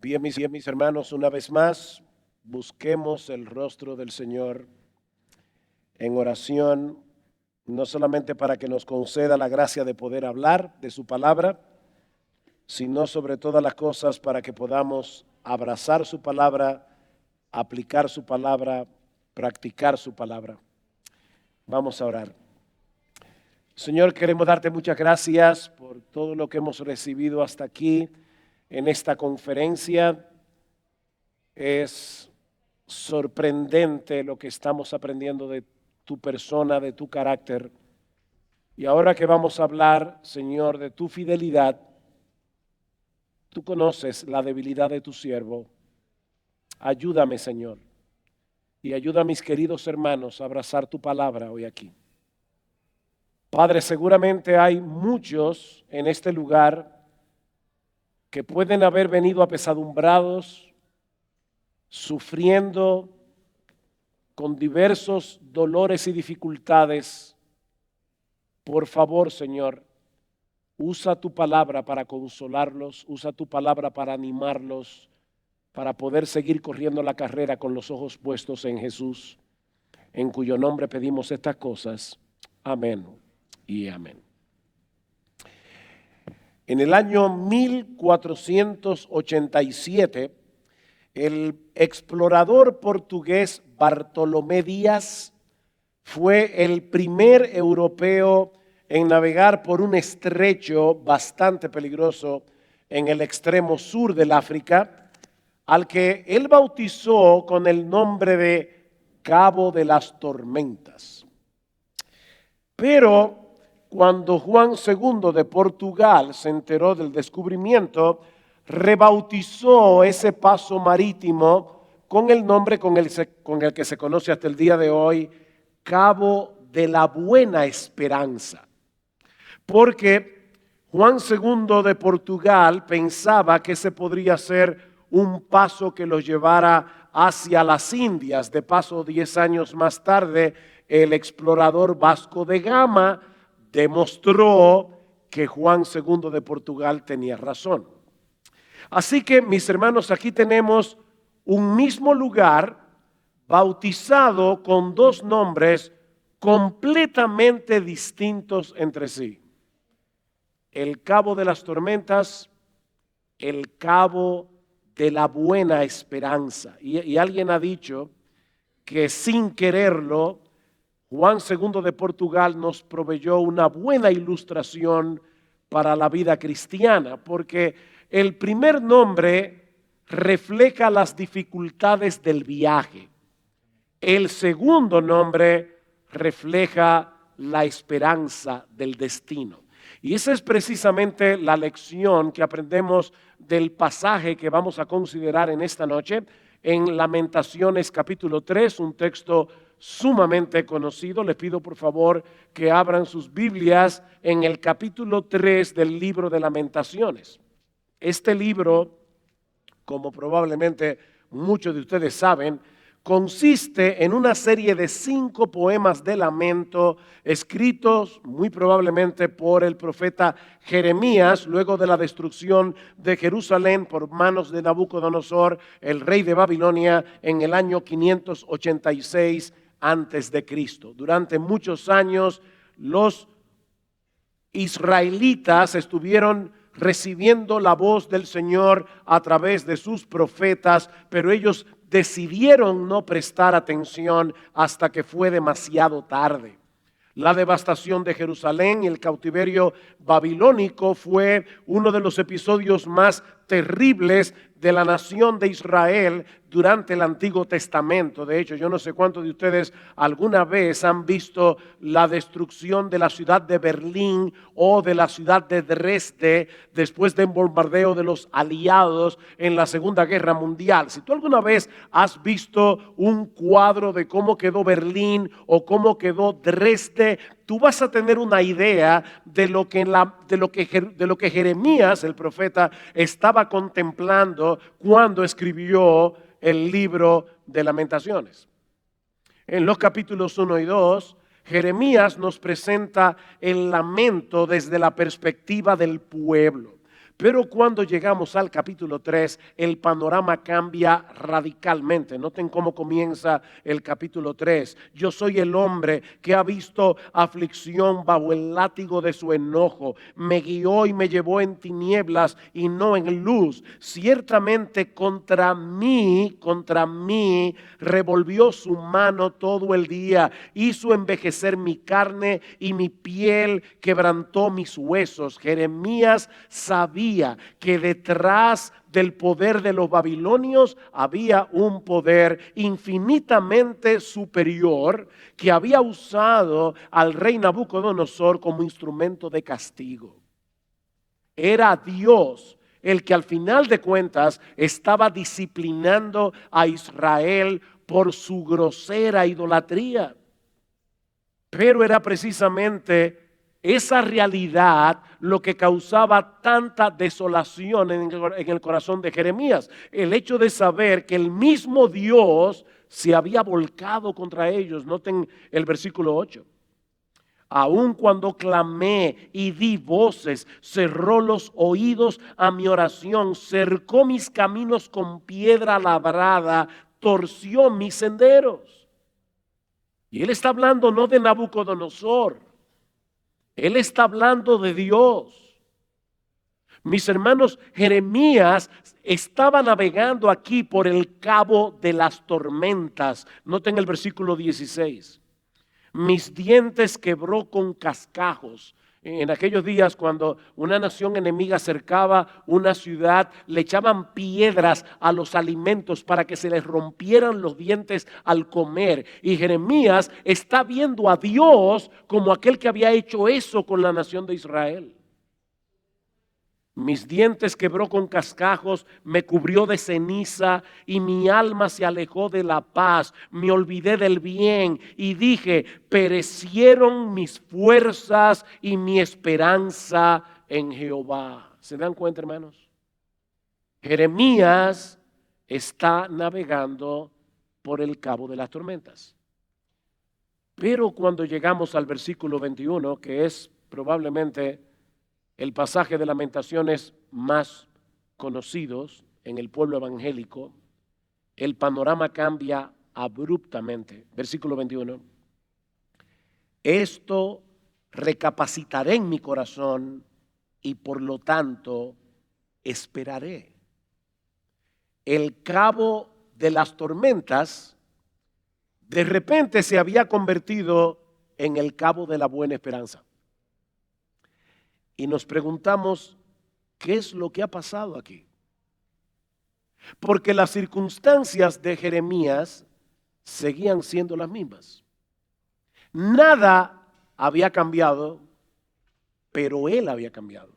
Bien, mis hermanos, una vez más, busquemos el rostro del Señor en oración, no solamente para que nos conceda la gracia de poder hablar de su palabra, sino sobre todas las cosas para que podamos abrazar su palabra, aplicar su palabra, practicar su palabra. Vamos a orar. Señor, queremos darte muchas gracias por todo lo que hemos recibido hasta aquí en esta conferencia. Es sorprendente lo que estamos aprendiendo de tu persona, de tu carácter. Y ahora que vamos a hablar, Señor, de tu fidelidad, tú conoces la debilidad de tu siervo. Ayúdame, Señor, y ayuda a mis queridos hermanos a abrazar tu palabra hoy aquí. Padre, seguramente hay muchos en este lugar que pueden haber venido apesadumbrados, sufriendo con diversos dolores y dificultades. Por favor, Señor, usa tu palabra para consolarlos, usa tu palabra para animarlos, para poder seguir corriendo la carrera con los ojos puestos en Jesús, en cuyo nombre pedimos estas cosas. Amén y amén. En el año 1487, el explorador portugués Bartolomé Díaz fue el primer europeo en navegar por un estrecho bastante peligroso en el extremo sur del África, al que él bautizó con el nombre de Cabo de las Tormentas. Pero cuando Juan II de Portugal se enteró del descubrimiento, rebautizó ese paso marítimo con el nombre con el que se conoce hasta el día de hoy, Cabo de la Buena Esperanza. Porque Juan II de Portugal pensaba que ese podría ser un paso que los llevara hacia las Indias. De paso, 10 años más tarde, el explorador Vasco de Gama demostró que Juan II de Portugal tenía razón. Así que, mis hermanos, aquí tenemos un mismo lugar bautizado con dos nombres completamente distintos entre sí. El Cabo de las Tormentas, el Cabo de la Buena Esperanza. Y alguien ha dicho que sin quererlo, Juan II de Portugal nos proveyó una buena ilustración para la vida cristiana, porque el primer nombre refleja las dificultades del viaje. El segundo nombre refleja la esperanza del destino. Y esa es precisamente la lección que aprendemos del pasaje que vamos a considerar en esta noche en Lamentaciones capítulo 3, un texto sumamente conocido. Les pido por favor que abran sus Biblias en el capítulo 3 del libro de Lamentaciones. Este libro, como probablemente muchos de ustedes saben, consiste en una serie de 5 poemas de lamento escritos muy probablemente por el profeta Jeremías luego de la destrucción de Jerusalén por manos de Nabucodonosor, el rey de Babilonia, en el año 586 antes de Cristo. Durante muchos años los israelitas estuvieron recibiendo la voz del Señor a través de sus profetas, pero ellos decidieron no prestar atención hasta que fue demasiado tarde. La devastación de Jerusalén y el cautiverio babilónico fue uno de los episodios más terribles de la nación de Israel durante el Antiguo Testamento. De hecho, yo no sé cuántos de ustedes alguna vez han visto la destrucción de la ciudad de Berlín o de la ciudad de Dresde después del bombardeo de los aliados en la Segunda Guerra Mundial. Si tú alguna vez has visto un cuadro de cómo quedó Berlín o cómo quedó Dresde, tú vas a tener una idea de lo que Jeremías, el profeta, estaba contemplando cuando escribió el libro de Lamentaciones. En los capítulos 1 y 2, Jeremías nos presenta el lamento desde la perspectiva del pueblo. Pero cuando llegamos al capítulo 3, el panorama cambia radicalmente. Noten cómo comienza el capítulo 3. Yo soy el hombre que ha visto aflicción bajo el látigo de su enojo. Me guió y me llevó en tinieblas y no en luz. Ciertamente contra mí revolvió su mano todo el día. Hizo envejecer mi carne y mi piel quebrantó mis huesos. Jeremías sabía que detrás del poder de los babilonios había un poder infinitamente superior que había usado al rey Nabucodonosor como instrumento de castigo. Era Dios el que al final de cuentas estaba disciplinando a Israel por su grosera idolatría. Pero era precisamente esa realidad lo que causaba tanta desolación en el corazón de Jeremías. El hecho de saber que el mismo Dios se había volcado contra ellos. Noten el versículo 8. Aun cuando clamé y di voces, cerró los oídos a mi oración, cercó mis caminos con piedra labrada, torció mis senderos. Y él está hablando no de Nabucodonosor. Él está hablando de Dios. Mis hermanos, Jeremías estaba navegando aquí por el cabo de las tormentas. Noten el versículo 16. Mis dientes quebró con cascajos. En aquellos días, cuando una nación enemiga acercaba una ciudad, le echaban piedras a los alimentos para que se les rompieran los dientes al comer. Y Jeremías está viendo a Dios como aquel que había hecho eso con la nación de Israel. Mis dientes quebró con cascajos, me cubrió de ceniza y mi alma se alejó de la paz. Me olvidé del bien y dije, perecieron mis fuerzas y mi esperanza en Jehová. ¿Se dan cuenta, hermanos? Jeremías está navegando por el cabo de las tormentas. Pero cuando llegamos al versículo 21, que es probablemente el pasaje de Lamentaciones más conocidos en el pueblo evangélico, el panorama cambia abruptamente. Versículo 21. Esto recapacitaré en mi corazón y por lo tanto esperaré. El cabo de las tormentas de repente se había convertido en el cabo de la buena esperanza. Y nos preguntamos, ¿qué es lo que ha pasado aquí? Porque las circunstancias de Jeremías seguían siendo las mismas. Nada había cambiado, pero él había cambiado.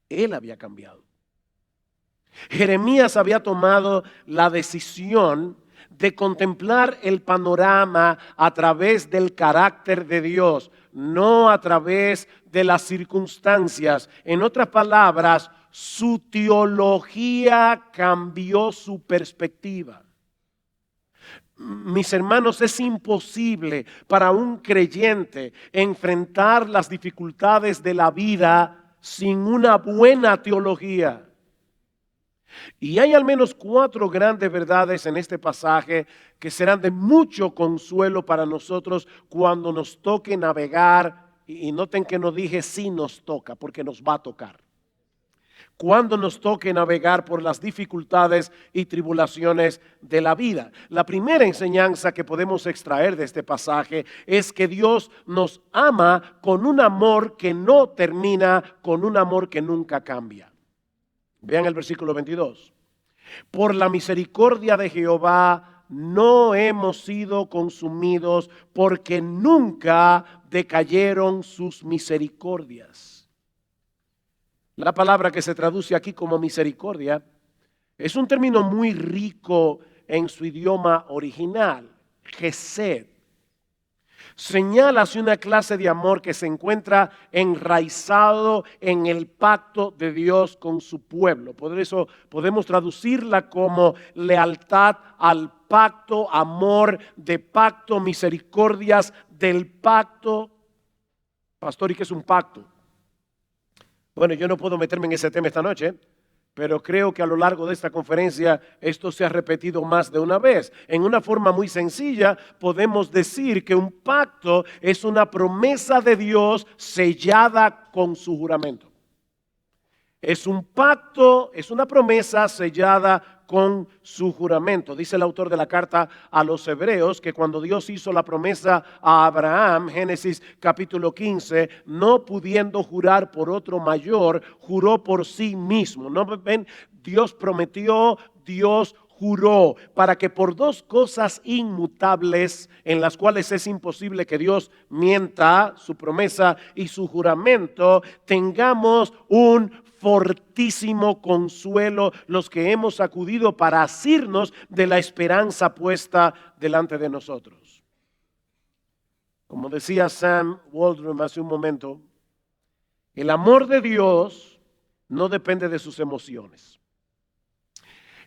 Él había cambiado. Jeremías había tomado la decisión de contemplar el panorama a través del carácter de Dios, no a través de las circunstancias. En otras palabras, su teología cambió su perspectiva. Mis hermanos, es imposible para un creyente enfrentar las dificultades de la vida sin una buena teología. Y hay al menos 4 grandes verdades en este pasaje que serán de mucho consuelo para nosotros cuando nos toque navegar. Y noten que no dije si nos toca, porque nos va a tocar. Cuando nos toque navegar por las dificultades y tribulaciones de la vida. La primera enseñanza que podemos extraer de este pasaje es que Dios nos ama con un amor que no termina, con un amor que nunca cambia. Vean el versículo 22. Por la misericordia de Jehová no hemos sido consumidos, porque nunca decayeron sus misericordias. La palabra que se traduce aquí como misericordia es un término muy rico en su idioma original, Gesed. Señala hacia una clase de amor que se encuentra enraizado en el pacto de Dios con su pueblo. Por eso podemos traducirla como lealtad al pacto, amor de pacto, misericordias del pacto. Pastor, ¿y qué es un pacto? Bueno, yo no puedo meterme en ese tema esta noche, pero creo que a lo largo de esta conferencia esto se ha repetido más de una vez. En una forma muy sencilla podemos decir que un pacto es una promesa de Dios sellada con su juramento. Es un pacto, es una promesa sellada con su juramento. Dice el autor de la carta a los Hebreos que cuando Dios hizo la promesa a Abraham, Génesis capítulo 15, no pudiendo jurar por otro mayor, juró por sí mismo. ¿No ven? Dios prometió, Dios juró, para que por dos cosas inmutables en las cuales es imposible que Dios mienta, su promesa y su juramento, tengamos un fortísimo consuelo los que hemos acudido para asirnos de la esperanza puesta delante de nosotros. Como decía Sam Waldron hace un momento, el amor de Dios no depende de sus emociones.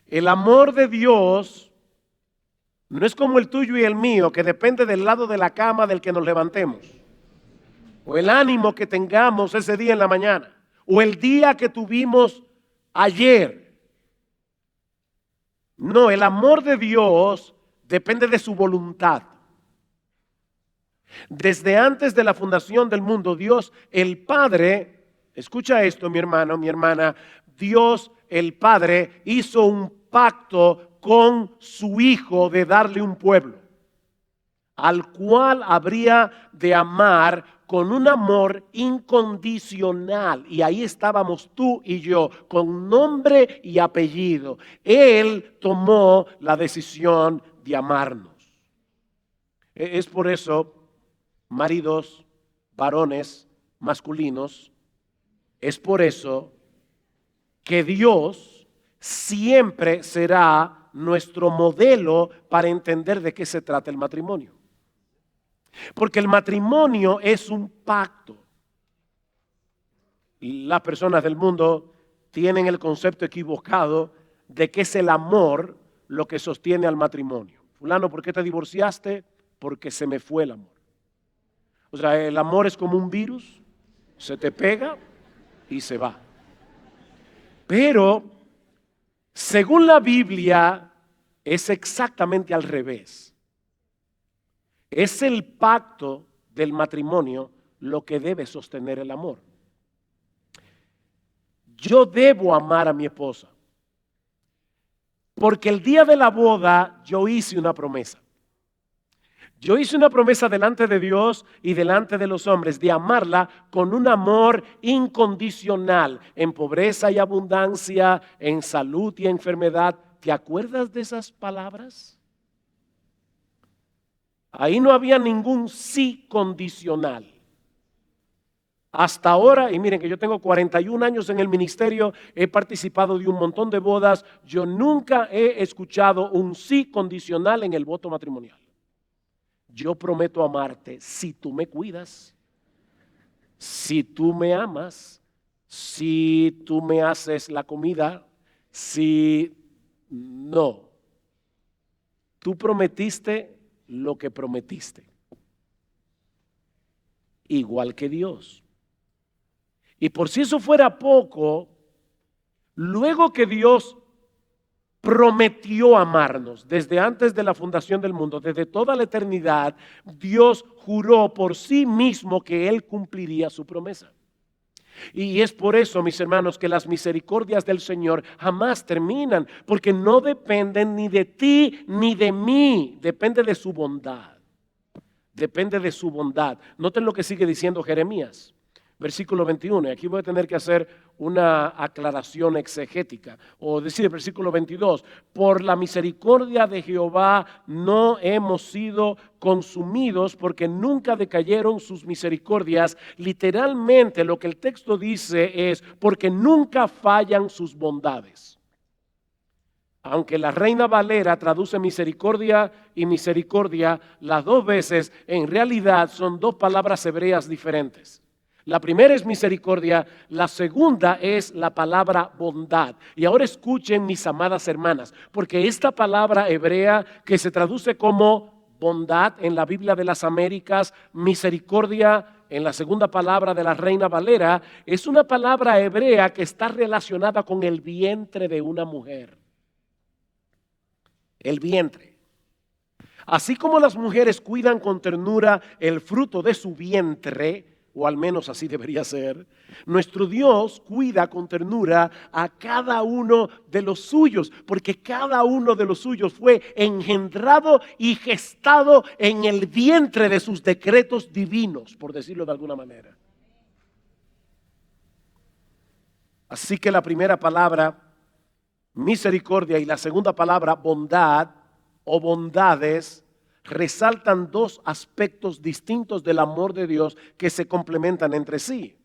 El amor de Dios no es como el tuyo y el mío, que depende del lado de la cama del que nos levantemos, o el ánimo que tengamos ese día en la mañana, o el día que tuvimos ayer. No, el amor de Dios depende de su voluntad. Desde antes de la fundación del mundo, Dios el Padre, escucha esto mi hermano, mi hermana, Dios el Padre hizo un pacto con su Hijo de darle un pueblo, al cual habría de amar con un amor incondicional. Y ahí estábamos tú y yo, con nombre y apellido. Él tomó la decisión de amarnos. Es por eso, maridos, varones, masculinos, es por eso que Dios siempre será nuestro modelo para entender de qué se trata el matrimonio. Porque el matrimonio es un pacto. Y las personas del mundo tienen el concepto equivocado de que es el amor lo que sostiene al matrimonio. Fulano, ¿por qué te divorciaste? Porque se me fue el amor. O sea, el amor es como un virus, se te pega y se va. Pero, según la Biblia, es exactamente al revés. Es el pacto del matrimonio lo que debe sostener el amor. Yo debo amar a mi esposa, porque el día de la boda yo hice una promesa. Yo hice una promesa delante de Dios y delante de los hombres de amarla con un amor incondicional, en pobreza y abundancia, en salud y enfermedad. ¿Te acuerdas de esas palabras? Ahí no había ningún sí condicional. Hasta ahora, y miren que yo tengo 41 años en el ministerio, he participado de un montón de bodas, yo nunca he escuchado un sí condicional en el voto matrimonial. Yo prometo amarte si tú me cuidas, si tú me amas, si tú me haces la comida, si no. Tú prometiste lo que prometiste. Igual que Dios. Y por si eso fuera poco, luego que Dios prometió amarnos desde antes de la fundación del mundo, desde toda la eternidad, Dios juró por sí mismo que Él cumpliría su promesa. Y es por eso, mis hermanos, que las misericordias del Señor jamás terminan, porque no dependen ni de ti ni de mí, depende de su bondad. Depende de su bondad. Noten lo que sigue diciendo Jeremías. Versículo 21, y aquí voy a tener que hacer una aclaración exegética, o decir el versículo 22, por la misericordia de Jehová no hemos sido consumidos porque nunca decayeron sus misericordias. Literalmente lo que el texto dice es porque nunca fallan sus bondades. Aunque la Reina Valera traduce misericordia y misericordia, las dos veces en realidad son dos palabras hebreas diferentes. La primera es misericordia, la segunda es la palabra bondad. Y ahora escuchen, mis amadas hermanas, porque esta palabra hebrea que se traduce como bondad en la Biblia de las Américas, misericordia en la segunda palabra de la Reina Valera, es una palabra hebrea que está relacionada con el vientre de una mujer. El vientre. Así como las mujeres cuidan con ternura el fruto de su vientre, o al menos así debería ser, nuestro Dios cuida con ternura a cada uno de los suyos, porque cada uno de los suyos fue engendrado y gestado en el vientre de sus decretos divinos, por decirlo de alguna manera. Así que la primera palabra, misericordia, y la segunda palabra, bondad o bondades, resaltan dos aspectos distintos del amor de Dios que se complementan entre sí.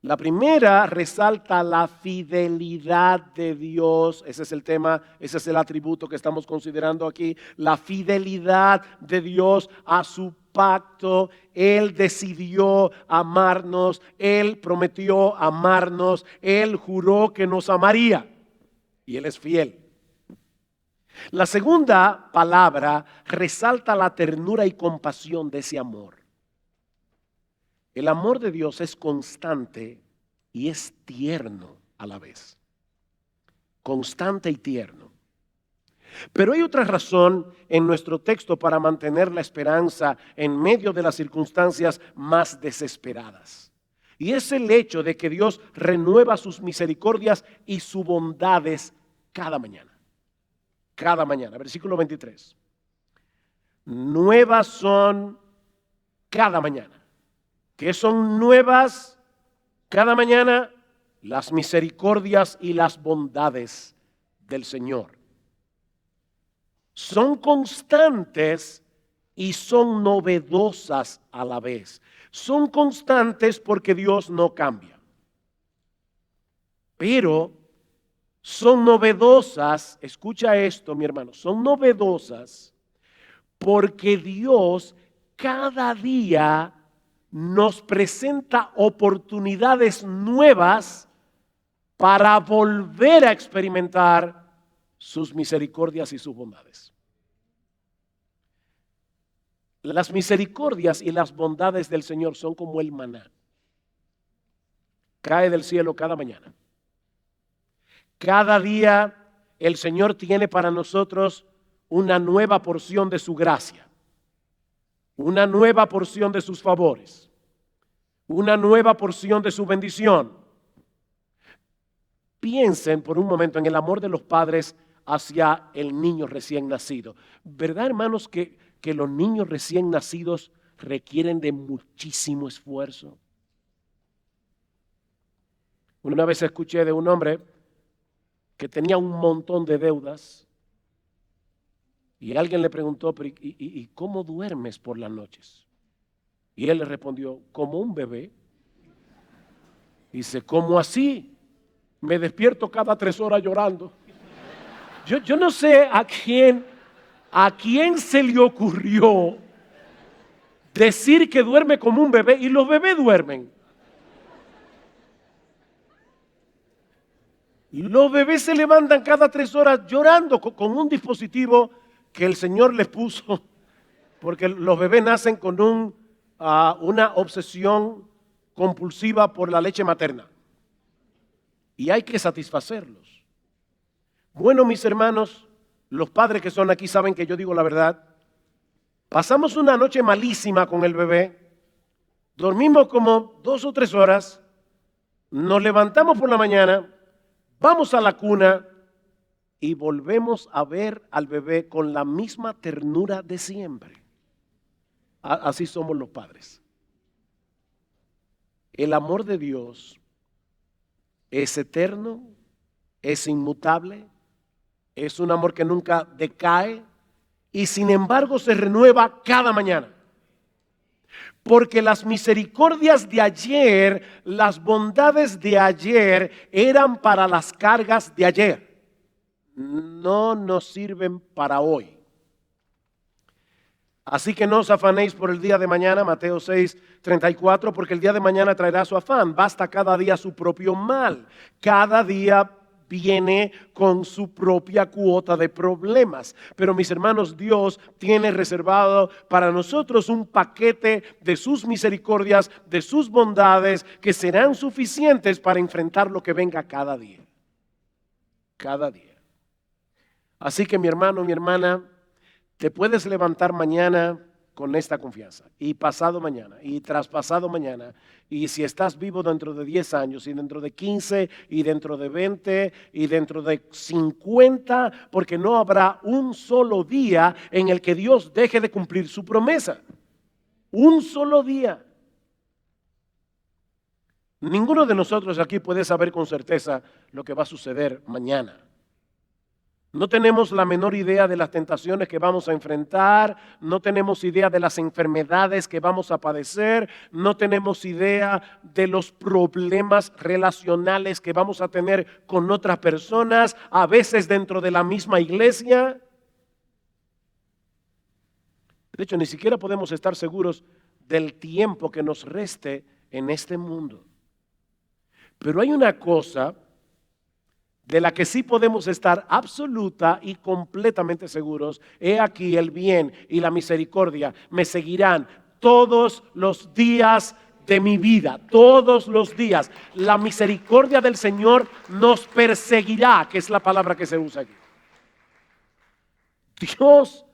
La primera resalta la fidelidad de Dios. Ese es el tema, ese es el atributo que estamos considerando aquí. La fidelidad de Dios a su pacto. Él decidió amarnos, Él prometió amarnos, Él juró que nos amaría y Él es fiel. La segunda palabra resalta la ternura y compasión de ese amor. El amor de Dios es constante y es tierno a la vez. Constante y tierno. Pero hay otra razón en nuestro texto para mantener la esperanza en medio de las circunstancias más desesperadas. Y es el hecho de que Dios renueva sus misericordias y sus bondades cada mañana. Cada mañana. Versículo 23. Nuevas son cada mañana. ¿Qué son nuevas cada mañana? Las misericordias y las bondades del Señor. Son constantes y son novedosas a la vez. Son constantes porque Dios no cambia. Pero son novedosas, escucha esto, mi hermano, son novedosas porque Dios cada día nos presenta oportunidades nuevas para volver a experimentar sus misericordias y sus bondades. Las misericordias y las bondades del Señor son como el maná. Cae del cielo cada mañana. Cada día el Señor tiene para nosotros una nueva porción de su gracia, una nueva porción de sus favores, una nueva porción de su bendición. Piensen por un momento en el amor de los padres hacia el niño recién nacido. ¿Verdad, hermanos, que los niños recién nacidos requieren de muchísimo esfuerzo? Una vez escuché de un hombre que tenía un montón de deudas y alguien le preguntó, ¿y cómo duermes por las noches? Y él le respondió, como un bebé. Dice, ¿cómo así? Me despierto cada 3 horas llorando. Yo no sé a quién se le ocurrió decir que duerme como un bebé, y los bebés duermen. Los bebés se levantan cada 3 horas llorando con un dispositivo que el Señor les puso, porque los bebés nacen con una obsesión compulsiva por la leche materna. Y hay que satisfacerlos. Bueno, mis hermanos, los padres que son aquí saben que yo digo la verdad. Pasamos una noche malísima con el bebé, dormimos como 2 o 3 horas, nos levantamos por la mañana, vamos a la cuna y volvemos a ver al bebé con la misma ternura de siempre. Así somos los padres. El amor de Dios es eterno, es inmutable, es un amor que nunca decae y sin embargo se renueva cada mañana. Porque las misericordias de ayer, las bondades de ayer eran para las cargas de ayer. No nos sirven para hoy. Así que no os afanéis por el día de mañana, Mateo 6:34, porque el día de mañana traerá su afán. Basta cada día su propio mal. Cada día viene con su propia cuota de problemas. Pero mis hermanos, Dios tiene reservado para nosotros un paquete de sus misericordias, de sus bondades, que serán suficientes para enfrentar lo que venga cada día. Cada día. Así que mi hermano, mi hermana, te puedes levantar mañana con esta confianza, y pasado mañana, y traspasado mañana, y si estás vivo dentro de 10 años, y dentro de 15, y dentro de 20, y dentro de 50, porque no habrá un solo día en el que Dios deje de cumplir su promesa. Un solo día. Ninguno de nosotros aquí puede saber con certeza lo que va a suceder mañana. No tenemos la menor idea de las tentaciones que vamos a enfrentar, no tenemos idea de las enfermedades que vamos a padecer, no tenemos idea de los problemas relacionales que vamos a tener con otras personas, a veces dentro de la misma iglesia. De hecho, ni siquiera podemos estar seguros del tiempo que nos reste en este mundo. Pero hay una cosa de la que sí podemos estar absoluta y completamente seguros. He aquí el bien y la misericordia me seguirán todos los días de mi vida, todos los días. La misericordia del Señor nos perseguirá, que es la palabra que se usa aquí. Dios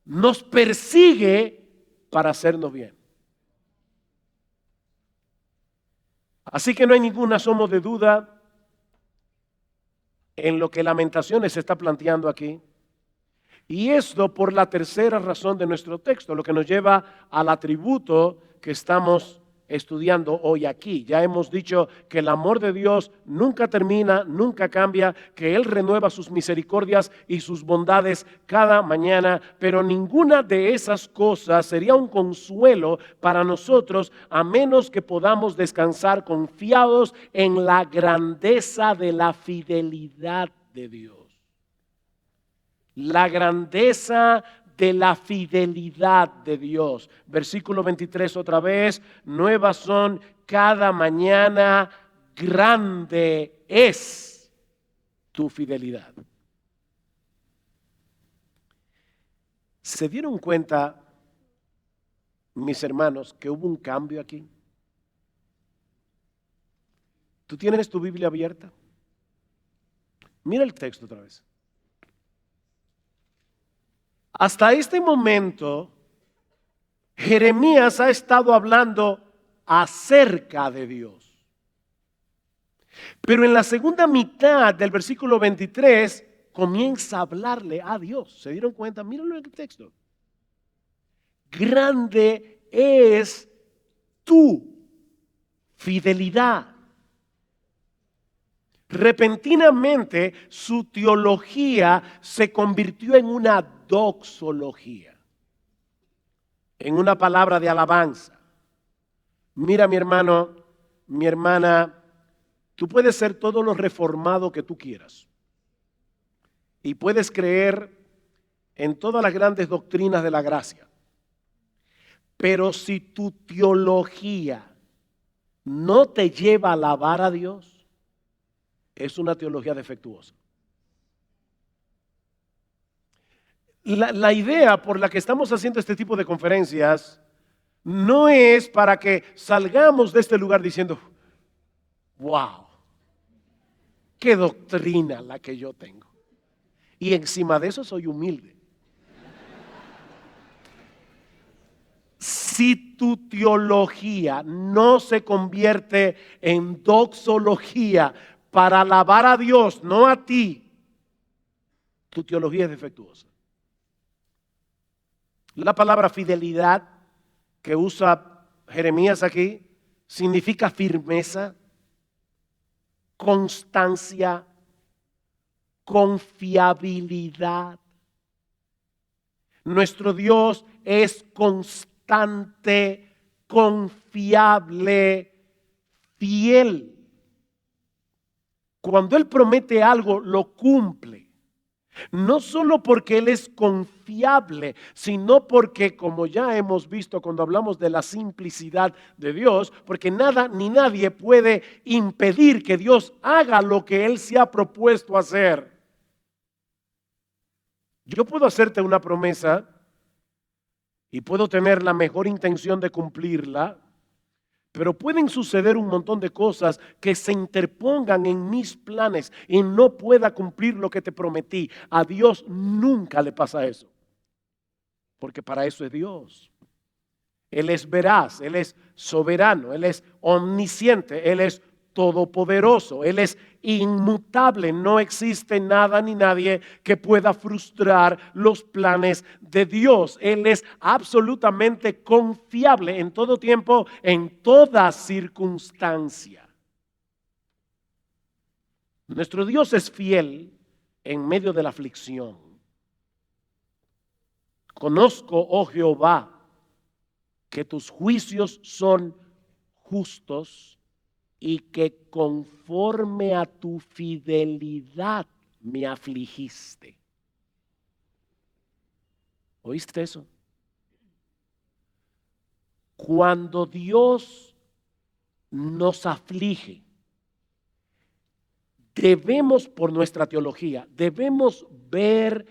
nos persigue para hacernos bien. Así que no hay ningún asomo de duda en lo que Lamentaciones está planteando aquí. Y esto por la tercera razón de nuestro texto, lo que nos lleva al atributo que estamos estudiando hoy aquí. Ya hemos dicho que el amor de Dios nunca termina, nunca cambia, que Él renueva sus misericordias y sus bondades cada mañana, pero ninguna de esas cosas sería un consuelo para nosotros a menos que podamos descansar confiados en la grandeza de la fidelidad de Dios. La grandeza de la fidelidad de Dios. Versículo 23 otra vez, nuevas son cada mañana, grande es tu fidelidad. ¿Se dieron cuenta, mis hermanos, que hubo un cambio aquí? ¿Tú tienes tu Biblia abierta? Mira el texto otra vez. Hasta este momento, Jeremías ha estado hablando acerca de Dios. Pero en la segunda mitad del versículo 23 comienza a hablarle a Dios. ¿Se dieron cuenta? Mírenlo en el texto. Grande es tu fidelidad. Repentinamente su teología se convirtió en una doxología, en una palabra de alabanza. Mira, mi hermano, mi hermana, tú puedes ser todo lo reformado que tú quieras y puedes creer en todas las grandes doctrinas de la gracia, pero si tu teología no te lleva a alabar a Dios, es una teología defectuosa. La idea por la que estamos haciendo este tipo de conferencias no es para que salgamos de este lugar diciendo, wow, qué doctrina la que yo tengo. Y encima de eso soy humilde. Si tu teología no se convierte en doxología para alabar a Dios, no a ti, tu teología es defectuosa. La palabra fidelidad que usa Jeremías aquí significa firmeza, constancia, confiabilidad. Nuestro Dios es constante, confiable, fiel. Cuando Él promete algo, lo cumple. No solo porque Él es confiable, sino porque, como ya hemos visto cuando hablamos de la simplicidad de Dios, porque nada ni nadie puede impedir que Dios haga lo que Él se ha propuesto hacer. Yo puedo hacerte una promesa y puedo tener la mejor intención de cumplirla, pero pueden suceder un montón de cosas que se interpongan en mis planes y no pueda cumplir lo que te prometí. A Dios nunca le pasa eso, porque para eso es Dios. Él es veraz, Él es soberano, Él es omnisciente, Él es todopoderoso, Él es inmutable. No existe nada ni nadie que pueda frustrar los planes de Dios. Él es absolutamente confiable en todo tiempo, en toda circunstancia. Nuestro Dios es fiel en medio de la aflicción. Conozco, oh Jehová, que tus juicios son justos y que conforme a tu fidelidad me afligiste. ¿Oíste eso? Cuando Dios nos aflige, debemos, por nuestra teología, debemos ver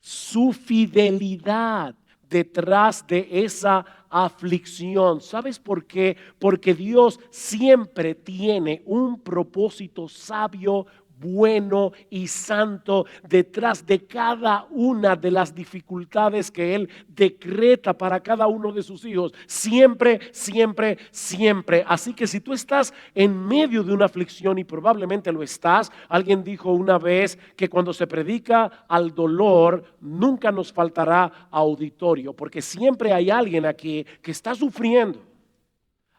su fidelidad detrás de esa aflicción. ¿Sabes por qué? Porque Dios siempre tiene un propósito sabio, bueno y santo detrás de cada una de las dificultades que Él decreta para cada uno de sus hijos. Siempre, siempre, siempre. Así que si tú estás en medio de una aflicción, y probablemente lo estás, alguien dijo una vez que cuando se predica al dolor, nunca nos faltará auditorio, porque siempre hay alguien aquí que está sufriendo.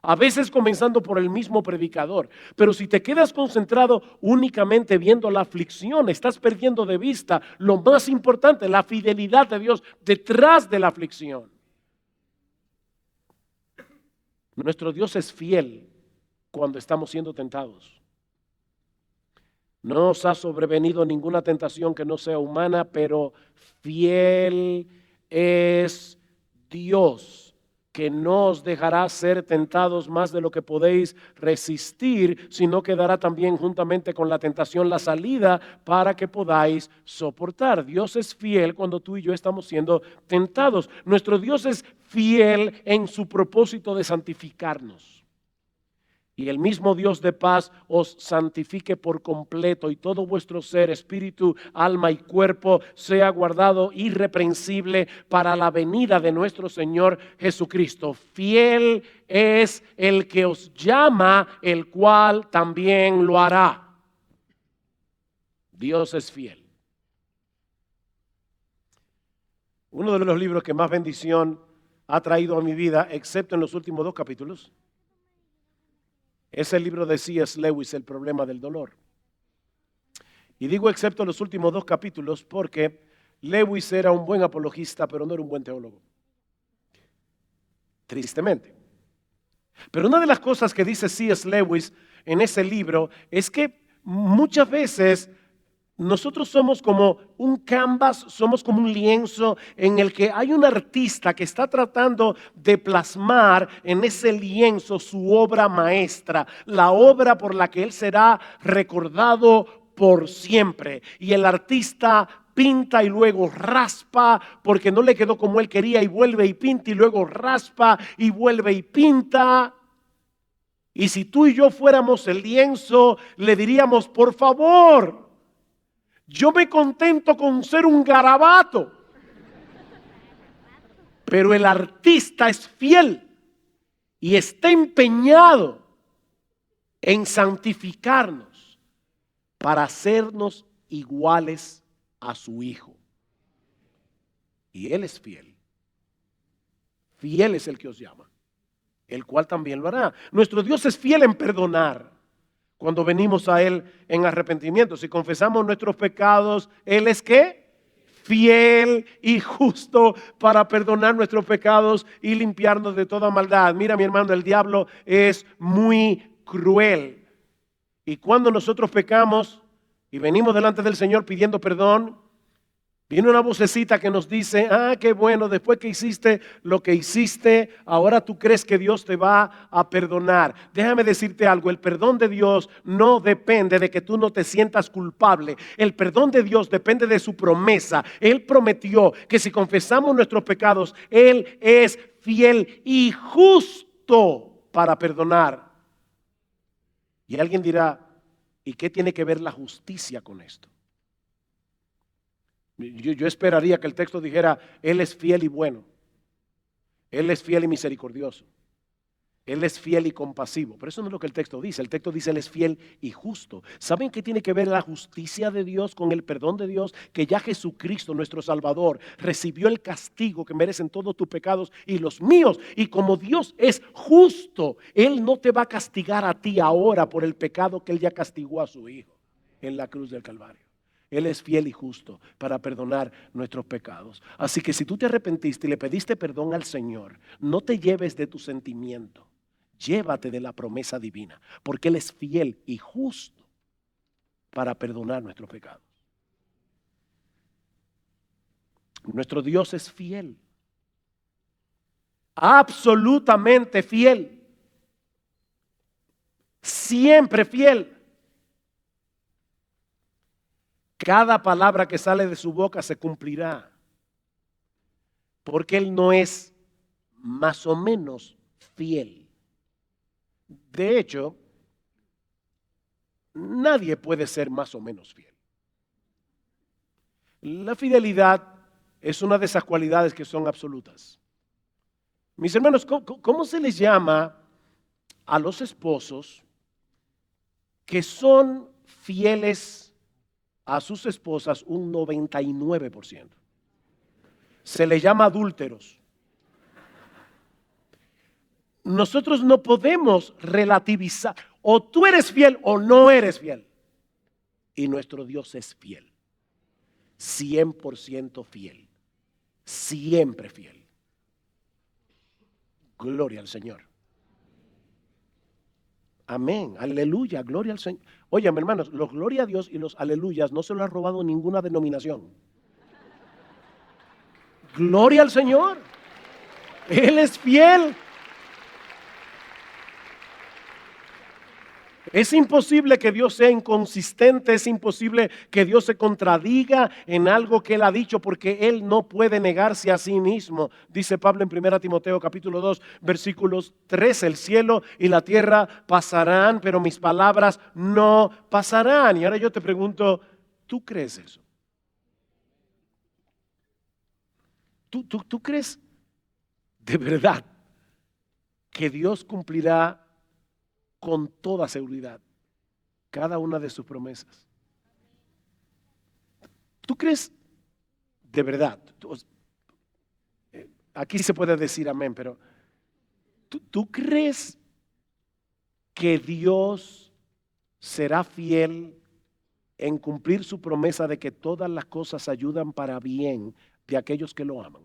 A veces comenzando por el mismo predicador. Pero si te quedas concentrado únicamente viendo la aflicción, estás perdiendo de vista lo más importante, la fidelidad de Dios detrás de la aflicción. Nuestro Dios es fiel cuando estamos siendo tentados. No os ha sobrevenido ninguna tentación que no sea humana, pero fiel es Dios, que no os dejará ser tentados más de lo que podéis resistir, sino que dará también juntamente con la tentación la salida para que podáis soportar. Dios es fiel cuando tú y yo estamos siendo tentados. Nuestro Dios es fiel en su propósito de santificarnos. Y el mismo Dios de paz os santifique por completo, y todo vuestro ser, espíritu, alma y cuerpo sea guardado irreprensible para la venida de nuestro Señor Jesucristo. Fiel es el que os llama, el cual también lo hará. Dios es fiel. Uno de los libros que más bendición ha traído a mi vida, excepto en los últimos 2 capítulos, es el libro de C.S. Lewis, El problema del dolor. Y digo excepto en los últimos 2 capítulos porque Lewis era un buen apologista, pero no era un buen teólogo. Tristemente. Pero una de las cosas que dice C.S. Lewis en ese libro es que muchas veces nosotros somos como un canvas, somos como un lienzo en el que hay un artista que está tratando de plasmar en ese lienzo su obra maestra, la obra por la que él será recordado por siempre. Y el artista pinta y luego raspa porque no le quedó como él quería, y vuelve y pinta y luego raspa y vuelve y pinta. Y si tú y yo fuéramos el lienzo, le diríamos: por favor, yo me contento con ser un garabato. Pero el artista es fiel y está empeñado en santificarnos para hacernos iguales a su Hijo. Y Él es fiel. Fiel es el que os llama, el cual también lo hará. Nuestro Dios es fiel en perdonar. Cuando venimos a Él en arrepentimiento, si confesamos nuestros pecados, Él es ¿qué? Fiel y justo para perdonar nuestros pecados y limpiarnos de toda maldad. Mira, mi hermano, el diablo es muy cruel. Y cuando nosotros pecamos y venimos delante del Señor pidiendo perdón, Viene una vocecita que nos dice, qué bueno, después que hiciste lo que hiciste, ahora tú crees que Dios te va a perdonar. Déjame decirte algo, el perdón de Dios no depende de que tú no te sientas culpable. El perdón de Dios depende de su promesa. Él prometió que si confesamos nuestros pecados, Él es fiel y justo para perdonar. Y alguien dirá, ¿y qué tiene que ver la justicia con esto? Yo esperaría que el texto dijera, Él es fiel y bueno. Él es fiel y misericordioso. Él es fiel y compasivo. Pero eso no es lo que el texto dice. El texto dice, Él es fiel y justo. ¿Saben qué tiene que ver la justicia de Dios con el perdón de Dios? Que ya Jesucristo, nuestro Salvador, recibió el castigo que merecen todos tus pecados y los míos. Y como Dios es justo, Él no te va a castigar a ti ahora por el pecado que Él ya castigó a su Hijo en la cruz del Calvario. Él es fiel y justo para perdonar nuestros pecados. Así que si tú te arrepentiste y le pediste perdón al Señor, no te lleves de tu sentimiento, llévate de la promesa divina, porque Él es fiel y justo para perdonar nuestros pecados. Nuestro Dios es fiel, absolutamente fiel, siempre fiel. Cada palabra que sale de su boca se cumplirá, porque Él no es más o menos fiel. De hecho, nadie puede ser más o menos fiel. La fidelidad es una de esas cualidades que son absolutas. Mis hermanos, ¿cómo se les llama a los esposos que son fieles a sus esposas un 99%? Se les llama adúlteros. Nosotros no podemos relativizar. O tú eres fiel o no eres fiel. Y nuestro Dios es fiel. 100% fiel. Siempre fiel. Gloria al Señor. Amén, aleluya, gloria al Señor. Oye, mis hermanos, los gloria a Dios y los aleluyas no se lo ha robado ninguna denominación. Gloria al Señor. Él es fiel. Es imposible que Dios sea inconsistente, es imposible que Dios se contradiga en algo que Él ha dicho, porque Él no puede negarse a sí mismo. Dice Pablo en 1 Timoteo capítulo 2, versículos 13, el cielo y la tierra pasarán, pero mis palabras no pasarán. Y ahora yo te pregunto, ¿tú crees eso? ¿Tú crees de verdad que Dios cumplirá con toda seguridad cada una de sus promesas? ¿Tú crees de verdad? Aquí se puede decir amén, pero ¿tú crees que Dios será fiel en cumplir su promesa de que todas las cosas ayudan para bien de aquellos que lo aman?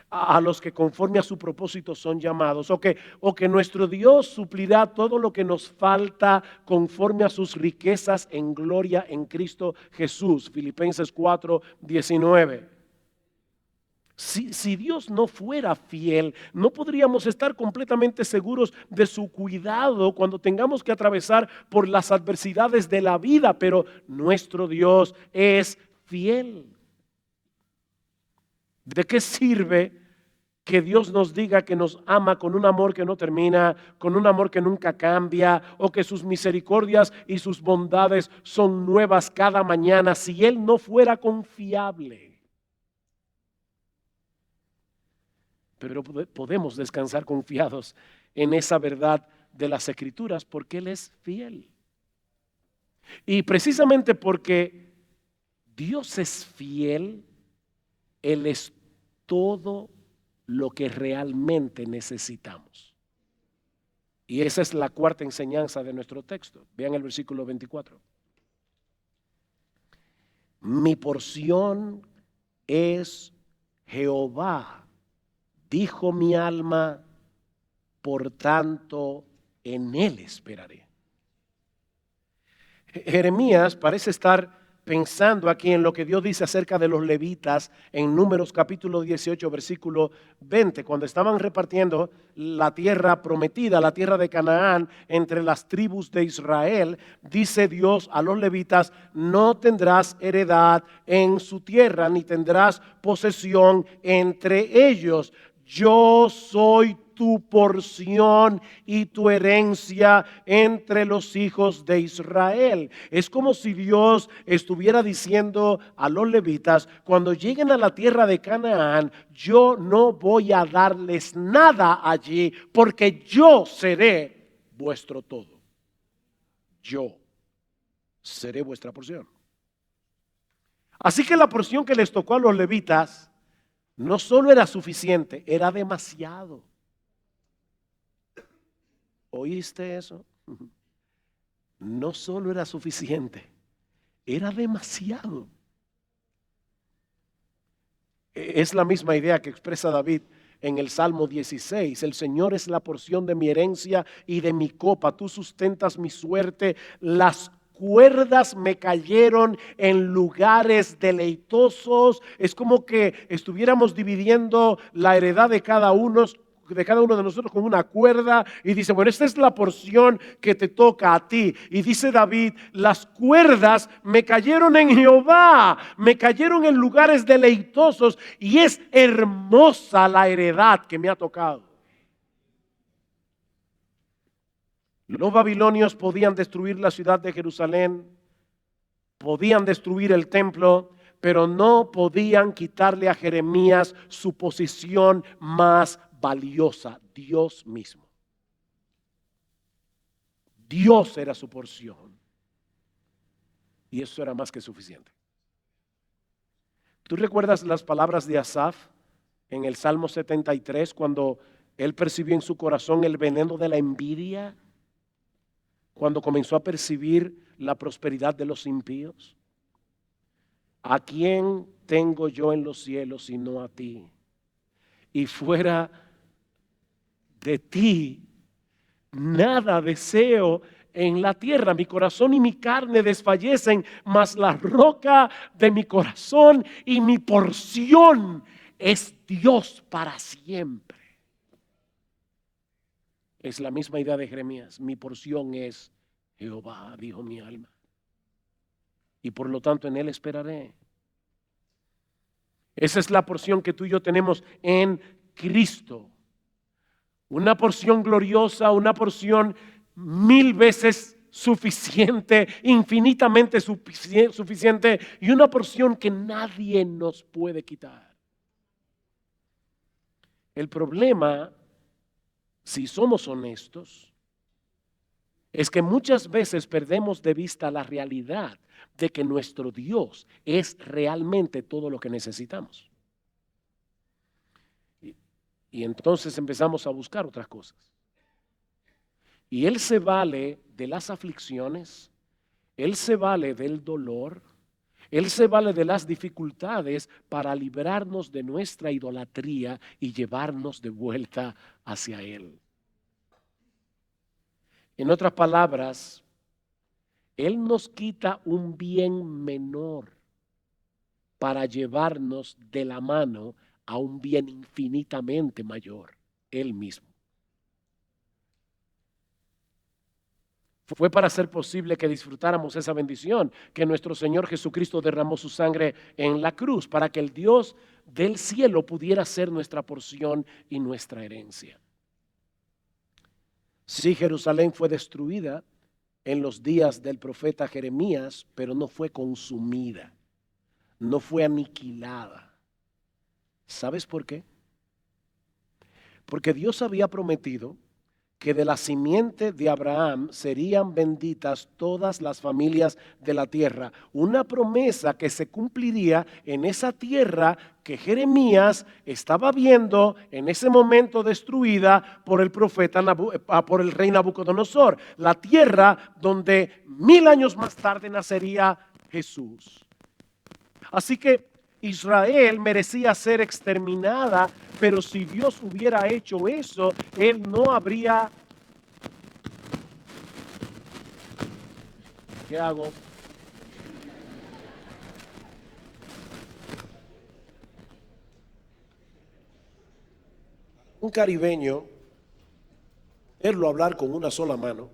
A los que conforme a su propósito son llamados, o que nuestro Dios suplirá todo lo que nos falta conforme a sus riquezas en gloria en Cristo Jesús. Filipenses 4:19. Si Dios no fuera fiel, no podríamos estar completamente seguros de su cuidado cuando tengamos que atravesar por las adversidades de la vida, pero nuestro Dios es fiel. ¿De qué sirve que Dios nos diga que nos ama con un amor que no termina, con un amor que nunca cambia, o que sus misericordias y sus bondades son nuevas cada mañana, si Él no fuera confiable? Pero podemos descansar confiados en esa verdad de las Escrituras porque Él es fiel. Y precisamente porque Dios es fiel, Él es todo lo que realmente necesitamos. Y esa es la cuarta enseñanza de nuestro texto. Vean el versículo 24. Mi porción es Jehová, dijo mi alma, por tanto en Él esperaré. Jeremías parece estar pensando aquí en lo que Dios dice acerca de los levitas en Números capítulo 18, versículo 20, cuando estaban repartiendo la tierra prometida, la tierra de Canaán, entre las tribus de Israel, dice Dios a los levitas: no tendrás heredad en su tierra, ni tendrás posesión entre ellos. Yo soy tu porción y tu herencia entre los hijos de Israel. Es como si Dios estuviera diciendo a los levitas: cuando lleguen a la tierra de Canaán, yo no voy a darles nada allí, porque yo seré vuestro todo. Yo seré vuestra porción. Así que la porción que les tocó a los levitas no solo era suficiente, era demasiado. ¿Oíste eso? No solo era suficiente, era demasiado. Es la misma idea que expresa David en el Salmo 16. El Señor es la porción de mi herencia y de mi copa. Tú sustentas mi suerte. Las cuerdas me cayeron en lugares deleitosos. Es como que estuviéramos dividiendo la heredad de cada uno de nosotros con una cuerda, y dice: bueno, esta es la porción que te toca a ti. Y dice David: las cuerdas me cayeron en Jehová, me cayeron en lugares deleitosos, y es hermosa la heredad que me ha tocado. Los babilonios podían destruir la ciudad de Jerusalén, podían destruir el templo, pero no podían quitarle a Jeremías su posición más valiosa: Dios mismo. Dios era su porción, y eso era más que suficiente. ¿Tú recuerdas las palabras de Asaf en el Salmo 73 cuando él percibió en su corazón el veneno de la envidia? Cuando comenzó a percibir la prosperidad de los impíos. ¿A quién tengo yo en los cielos sino a ti? Y fuera de ti nada deseo en la tierra. Mi corazón y mi carne desfallecen, mas la roca de mi corazón y mi porción es Dios para siempre. Es la misma idea de Jeremías: mi porción es Jehová, dijo mi alma, y por lo tanto en él esperaré. Esa es la porción que tú y yo tenemos en Cristo. Una porción gloriosa, una porción 1000 veces suficiente, infinitamente suficiente, y una porción que nadie nos puede quitar. El problema, si somos honestos, es que muchas veces perdemos de vista la realidad de que nuestro Dios es realmente todo lo que necesitamos. Y entonces empezamos a buscar otras cosas. Y Él se vale de las aflicciones, Él se vale del dolor, Él se vale de las dificultades para librarnos de nuestra idolatría y llevarnos de vuelta hacia Él. En otras palabras, Él nos quita un bien menor para llevarnos de la mano a un bien infinitamente mayor: Él mismo. Fue para hacer posible que disfrutáramos esa bendición que nuestro Señor Jesucristo derramó su sangre en la cruz, para que el Dios del cielo pudiera ser nuestra porción y nuestra herencia. Sí, Jerusalén fue destruida en los días del profeta Jeremías, pero no fue consumida, no fue aniquilada. ¿Sabes por qué? Porque Dios había prometido que de la simiente de Abraham serían benditas todas las familias de la tierra. Una promesa que se cumpliría en esa tierra que Jeremías estaba viendo en ese momento destruida por el profeta, por el rey Nabucodonosor. La tierra donde 1000 años más tarde nacería Jesús. Así que Israel merecía ser exterminada, pero si Dios hubiera hecho eso, Él no habría... ¿Qué hago? Un caribeño, verlo hablar con una sola mano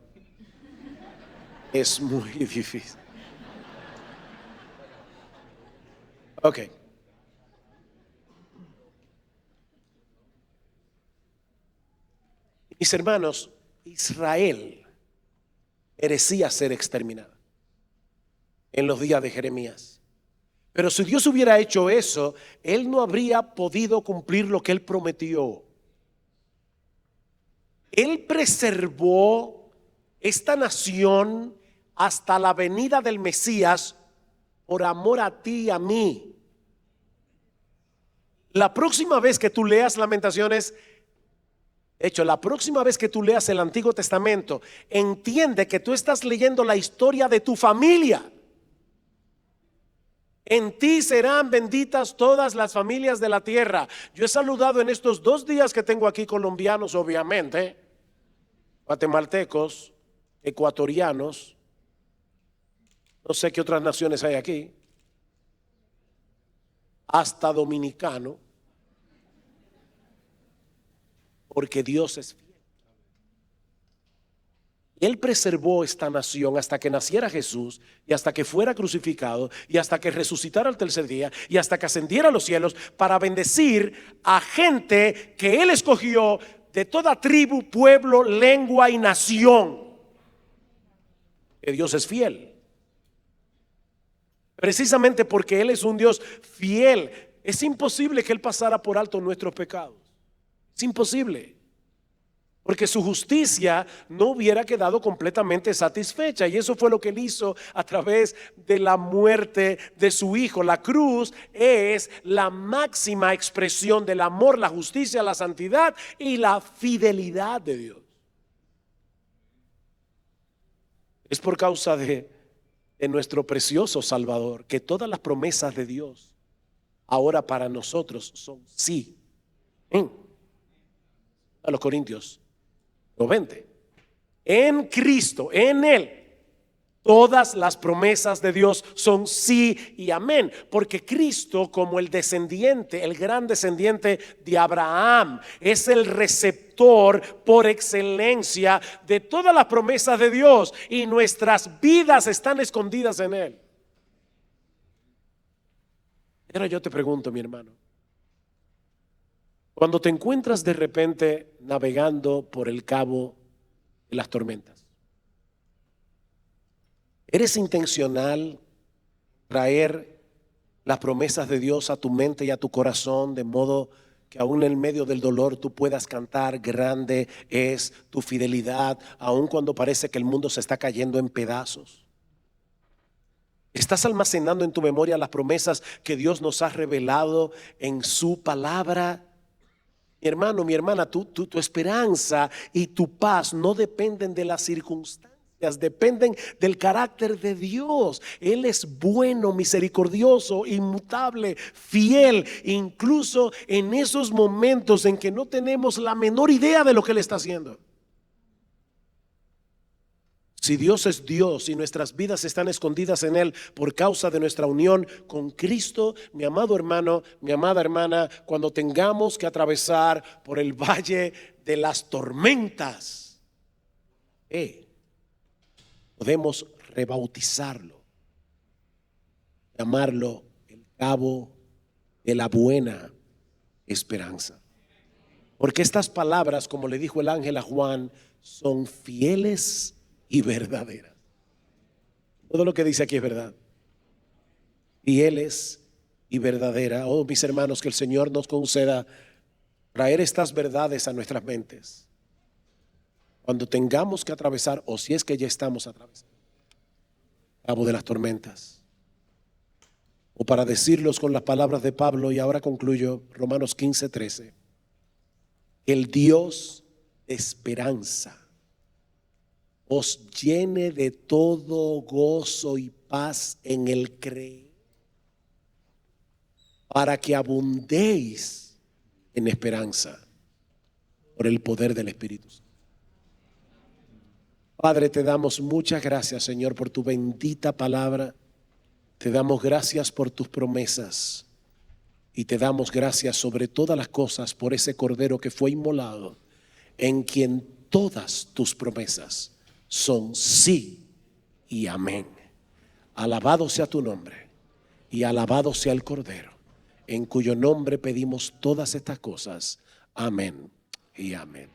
es muy difícil. Ok. Mis hermanos, Israel merecía ser exterminada en los días de Jeremías. Pero si Dios hubiera hecho eso, Él no habría podido cumplir lo que Él prometió. Él preservó esta nación hasta la venida del Mesías por amor a ti y a mí. La próxima vez que tú leas Lamentaciones, de hecho, la próxima vez que tú leas el Antiguo Testamento, entiende que tú estás leyendo la historia de tu familia. En ti serán benditas todas las familias de la tierra. Yo he saludado en estos 2 días que tengo aquí colombianos, obviamente, guatemaltecos, ecuatorianos, no sé qué otras naciones hay aquí, hasta dominicano, porque Dios es fiel. Él preservó esta nación hasta que naciera Jesús y hasta que fuera crucificado y hasta que resucitara al tercer día y hasta que ascendiera a los cielos para bendecir a gente que Él escogió de toda tribu, pueblo, lengua y nación. Que Dios es fiel. Precisamente porque Él es un Dios fiel, es imposible que Él pasara por alto nuestros pecados. Es imposible. Porque su justicia no hubiera quedado completamente satisfecha. Y eso fue lo que Él hizo a través de la muerte de su Hijo. La cruz es la máxima expresión del amor, la justicia, la santidad y la fidelidad de Dios. Es por causa de nuestro precioso Salvador que todas las promesas de Dios ahora para nosotros son sí. A los Corintios 20. En Cristo, en Él, todas las promesas de Dios son sí y amén. Porque Cristo, como el descendiente, el gran descendiente de Abraham, es el receptor por excelencia de todas las promesas de Dios. Y nuestras vidas están escondidas en Él. Ahora yo te pregunto, mi hermano, cuando te encuentras de repente navegando por el cabo de las tormentas, ¿eres intencional traer las promesas de Dios a tu mente y a tu corazón de modo que aún en medio del dolor tú puedas cantar: grande es tu fidelidad, aun cuando parece que el mundo se está cayendo en pedazos? ¿Estás almacenando en tu memoria las promesas que Dios nos ha revelado en su palabra? Mi hermano, mi hermana, tu esperanza y tu paz no dependen de las circunstancias, dependen del carácter de Dios. Él es bueno, misericordioso, inmutable, fiel, incluso en esos momentos en que no tenemos la menor idea de lo que Él está haciendo. Si Dios es Dios y nuestras vidas están escondidas en Él por causa de nuestra unión con Cristo, mi amado hermano, mi amada hermana, cuando tengamos que atravesar por el valle de las tormentas, podemos rebautizarlo, llamarlo el cabo de la buena esperanza. Porque estas palabras, como le dijo el ángel a Juan, son fieles y verdaderas. Todo lo que dice aquí es verdad. Fieles y verdadera. Oh, mis hermanos, que el Señor nos conceda traer estas verdades a nuestras mentes cuando tengamos que atravesar, o si es que ya estamos atravesando, el cabo de las tormentas. O para decirlos con las palabras de Pablo, y ahora concluyo, Romanos 15:13. El Dios de esperanza os llene de todo gozo y paz en el creer, para que abundéis en esperanza por el poder del Espíritu Santo. Padre, te damos muchas gracias, Señor, por tu bendita palabra. Te damos gracias por tus promesas. Y te damos gracias sobre todas las cosas por ese Cordero que fue inmolado, en quien todas tus promesas son sí y amén. Alabado sea tu nombre y alabado sea el Cordero, en cuyo nombre pedimos todas estas cosas. Amén y amén.